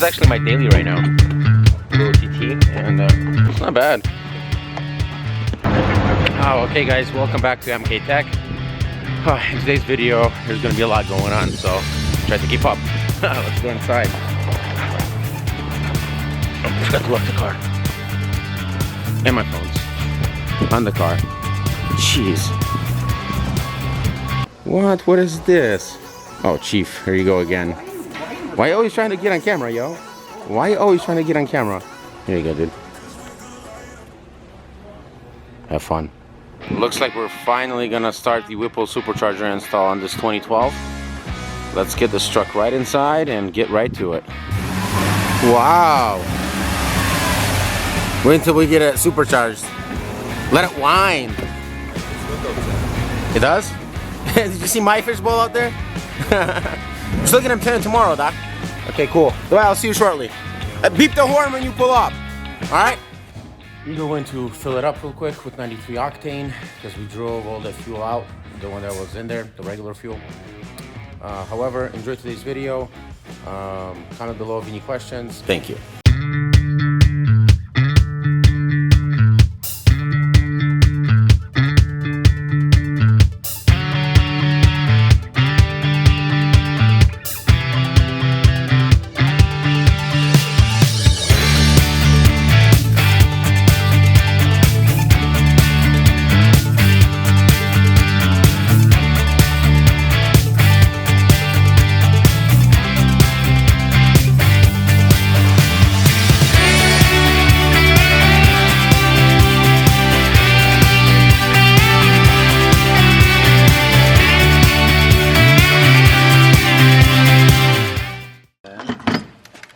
is actually my daily right now. A little TT, and it's not bad. Oh, okay guys, welcome back to MK Tech. In today's video, there's going to be a lot going on, so try to keep up. Let's go inside. I forgot to lock the car. And my phone's on the car. Jeez. What is this? Oh, Chief, here you go again. Why you always trying to get on camera, yo? Why you always trying to get on camera? Here you go, dude. Have fun. Looks like we're finally gonna start the Whipple Supercharger install on this 2012. Let's get this truck right inside and get right to it. Wow. Wait until we get it supercharged. Let it whine. It does? Did you see my fishbowl out there? Still get him 10 tomorrow, Doc. Okay, cool. Well, I'll see you shortly. Beep the horn when you pull up. Alright? We're going to fill it up real quick with 93 octane because we drove all the fuel out, the one that was in there, the regular fuel. However, enjoy today's video. Comment below if you have any questions. Thank you.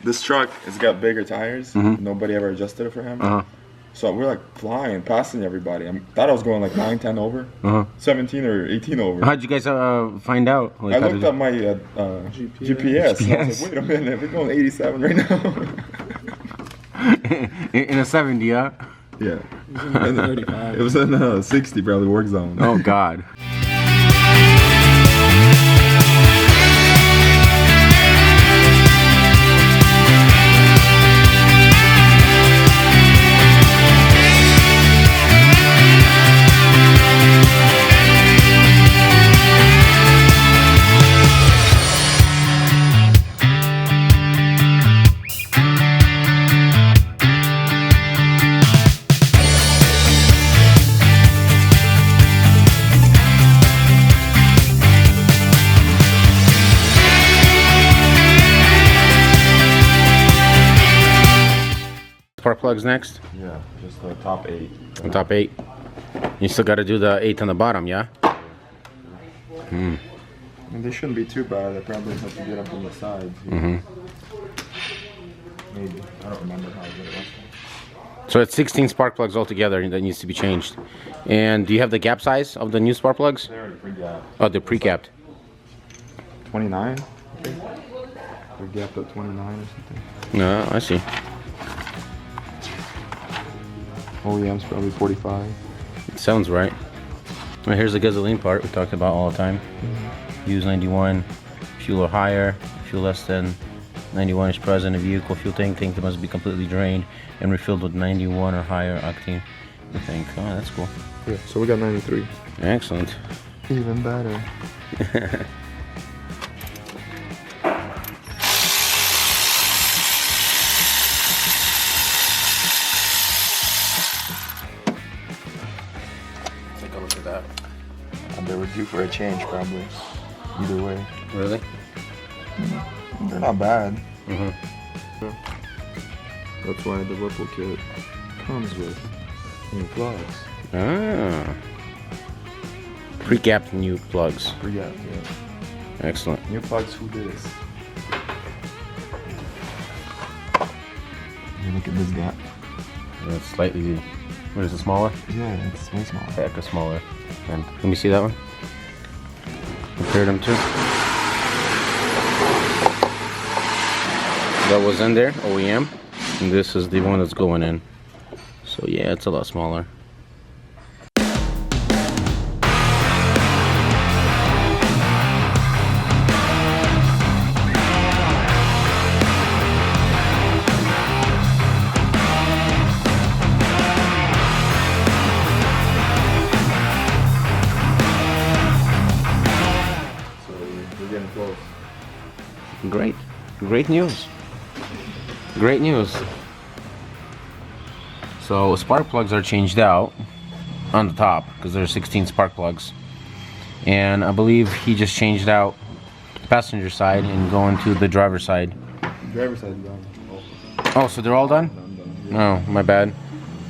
This truck has got bigger tires. Nobody ever adjusted it for him. So we're like flying, passing everybody. I thought I was going like 9, 10 over, 17 or 18 over. How'd you guys find out? Like, I looked up my GPS. And I was like, wait a minute, we're going 87 right now. In a 70, huh? Yeah. It was in 60, probably work zone. Oh, God. Spark plugs next? Yeah, just the top 8. On top 8. You still got to do the 8 on the bottom, yeah? And they shouldn't be too bad. I probably have to get up on the sides. Maybe. I don't remember how good it was. So it's 16 spark plugs altogether that needs to be changed. And do you have the gap size of the new spark plugs? They're already pre-gapped. Oh, they're pre-capped. 29, I think. They're gapped at 29 or something. No, I see. OEM's probably 45. It sounds right. Well, here's the gasoline part we talked about all the time. Use 91, fuel or higher, fuel less than 91 is present in the vehicle. Fuel tank that must be completely drained and refilled with 91 or higher octane. I think. Oh, that's cool. Yeah, so we got 93. Excellent. Even better. Take a look at that. They were due for a change, probably. Either way. Really? They're not bad. That's why the Whipple kit comes with new plugs. Ah. Pre-capped new plugs. Pre-gapped, yeah. Excellent. New plugs, who this? Hey, look at this gap. Yeah, it's slightly. What is it, smaller? Yeah, it's way smaller. Heck, it's smaller. And let me see that one. Compare them two. That was in there, OEM. And this is the one that's going in. So yeah, it's a lot smaller. great news. Great news. So spark plugs are changed out on the top because there's 16 spark plugs, and I believe he just changed out the passenger side and going to the driver's side. Driver's side done. Oh, so they're all done? Done. Yeah. Oh, my bad.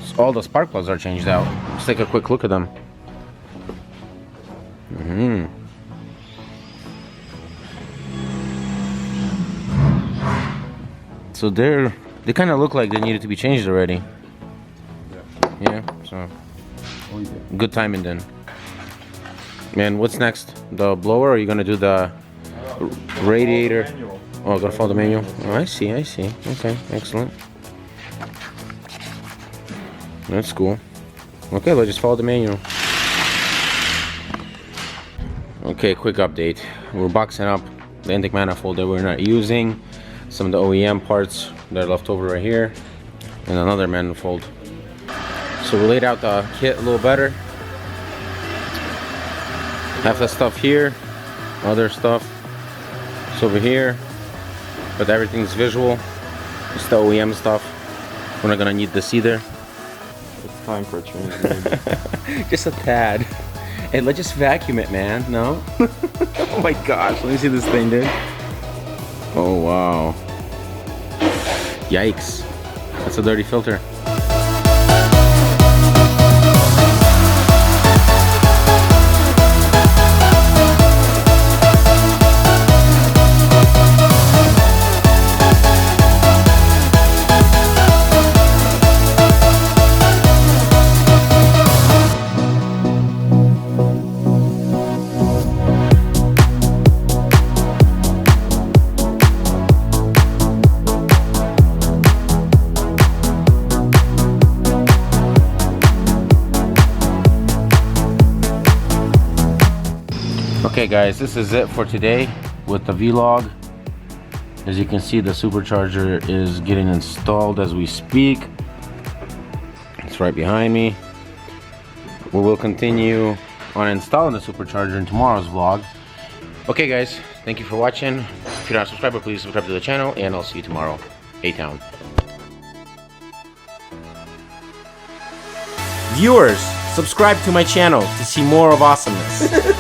So all the spark plugs are changed out. Let's take a quick look at them. So they kind of look like they needed to be changed already. Yeah, so good timing then. And what's next? The blower, or are you gonna do the radiator? Oh, gonna follow the manual. Oh, I see. Okay, excellent. That's cool. Okay, let's just follow the manual. Okay, quick update. We're boxing up the intake manifold that we're not using, some of the OEM parts that are left over right here, and another manifold. So we laid out the kit a little better. Half the stuff here, other stuff is over here, but everything's visual. It's the OEM stuff. We're not gonna need this either. It's time for a change. Just a tad. Hey, let's just vacuum it, man. No? Oh my gosh, let me see this thing, dude. Oh wow. Yikes. That's a dirty filter. Okay guys, this is it for today with the vlog. As you can see, the supercharger is getting installed as we speak. It's right behind me. We will continue on installing the supercharger in tomorrow's vlog. Okay guys, thank you for watching. If you're not a subscriber, please subscribe to the channel, and I'll see you tomorrow. A-Town. Viewers, subscribe to my channel to see more of awesomeness.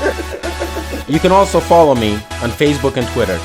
You can also follow me on Facebook and Twitter.